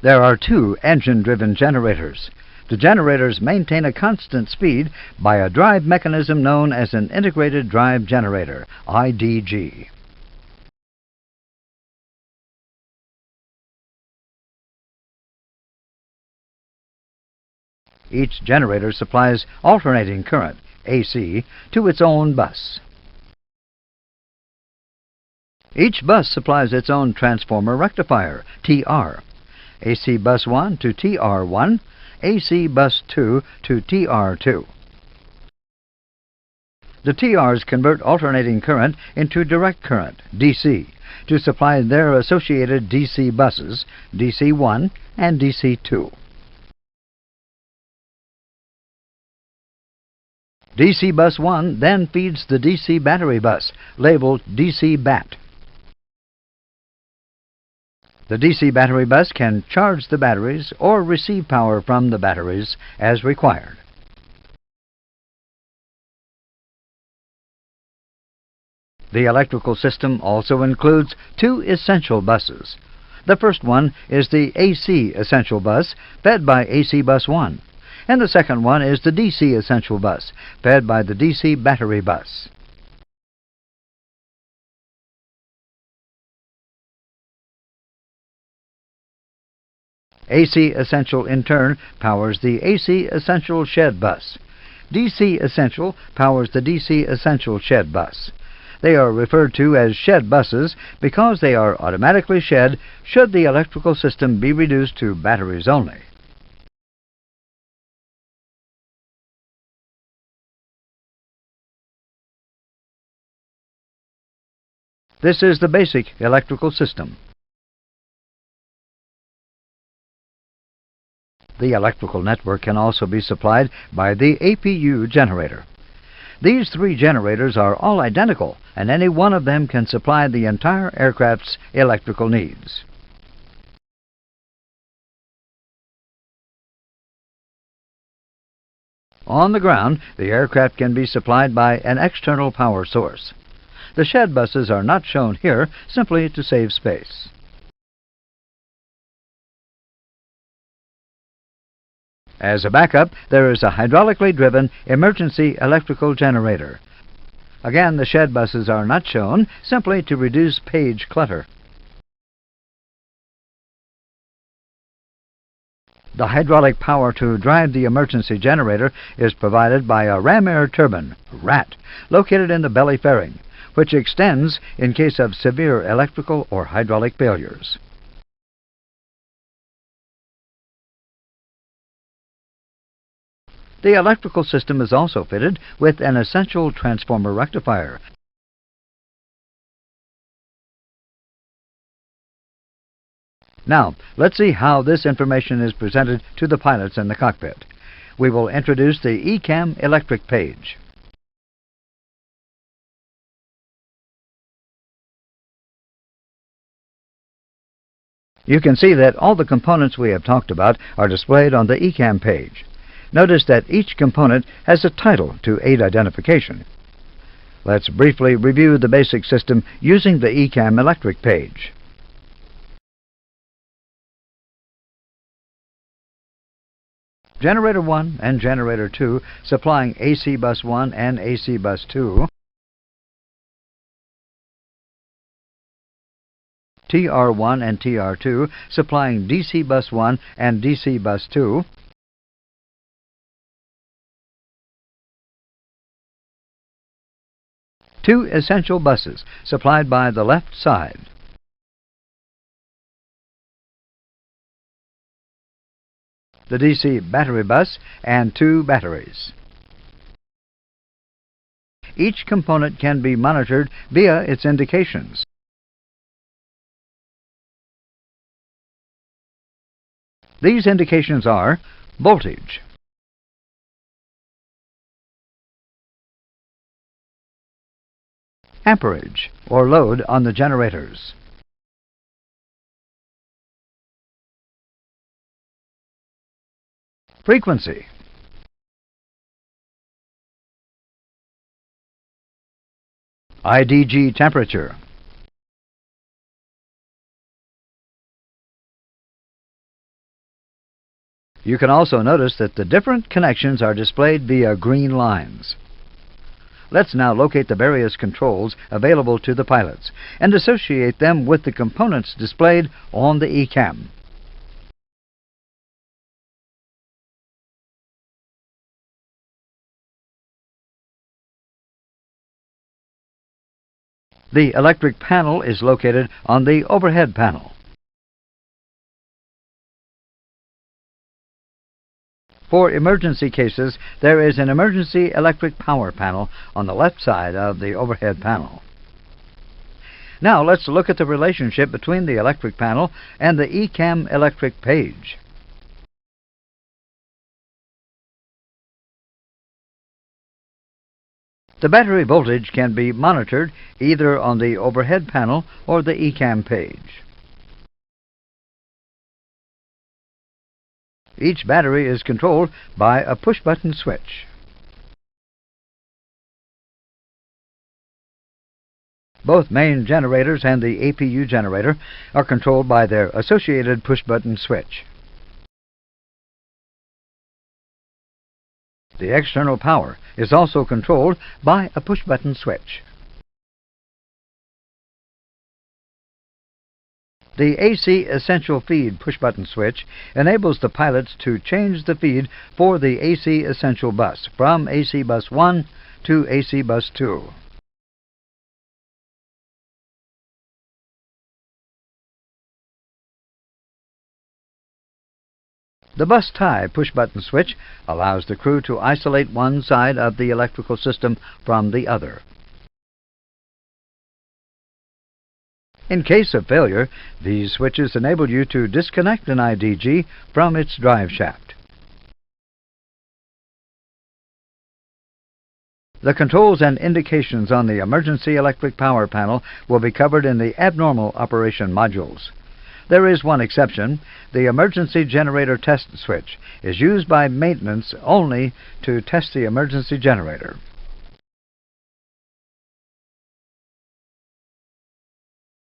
There are two engine-driven generators. The generators maintain a constant speed by a drive mechanism known as an integrated drive generator, IDG. Each generator supplies alternating current, AC, to its own bus. Each bus supplies its own transformer rectifier, TR. AC bus 1 to TR1, AC bus 2 to TR2. The TRs convert alternating current into direct current, DC, to supply their associated DC buses, DC1 and DC2. DC bus 1 then feeds the DC battery bus, labeled DC BAT. The DC battery bus can charge the batteries or receive power from the batteries as required. The electrical system also includes two essential buses. The first one is the AC essential bus, fed by AC bus 1, and the second one is the DC essential bus, fed by the DC battery bus. AC Essential in turn powers the AC Essential Shed Bus. DC Essential powers the DC Essential Shed Bus. They are referred to as shed buses because they are automatically shed should the electrical system be reduced to batteries only. This is the basic electrical system. The electrical network can also be supplied by the APU generator. These three generators are all identical, and any one of them can supply the entire aircraft's electrical needs. On the ground, the aircraft can be supplied by an external power source. The shed buses are not shown here simply to save space. As a backup, there is a hydraulically driven emergency electrical generator. Again, the shed buses are not shown simply to reduce page clutter. The hydraulic power to drive the emergency generator is provided by a ram air turbine, RAT, located in the belly fairing, which extends in case of severe electrical or hydraulic failures. The electrical system is also fitted with an essential transformer rectifier. Now, let's see how this information is presented to the pilots in the cockpit. We will introduce the ECAM electric page. You can see that all the components we have talked about are displayed on the ECAM page. Notice that each component has a title to aid identification. Let's briefly review the basic system using the ECAM electric page. Generator 1 and Generator 2 supplying AC Bus 1 and AC Bus 2. TR1 and TR2 supplying DC Bus 1 and DC Bus 2. Two essential buses supplied by the left side. The DC battery bus and two batteries. Each component can be monitored via its indications. These indications are voltage, amperage, or load on the generators, frequency, IDG temperature, You can also notice that the different connections are displayed via green lines. Let's now locate the various controls available to the pilots and associate them with the components displayed on the ECAM. The electric panel is located on the overhead panel. For emergency cases, there is an emergency electric power panel on the left side of the overhead panel. Now let's look at the relationship between the electric panel and the ECAM electric page. The battery voltage can be monitored either on the overhead panel or the ECAM page. Each battery is controlled by a push-button switch. Both main generators and the APU generator are controlled by their associated push-button switch. The external power is also controlled by a push-button switch. The AC Essential Feed push-button switch enables the pilots to change the feed for the AC Essential bus from AC Bus 1 to AC Bus 2. The bus tie push-button switch allows the crew to isolate one side of the electrical system from the other. In case of failure, these switches enable you to disconnect an IDG from its drive shaft. The controls and indications on the emergency electric power panel will be covered in the abnormal operation modules. There is one exception. The emergency generator test switch is used by maintenance only to test the emergency generator.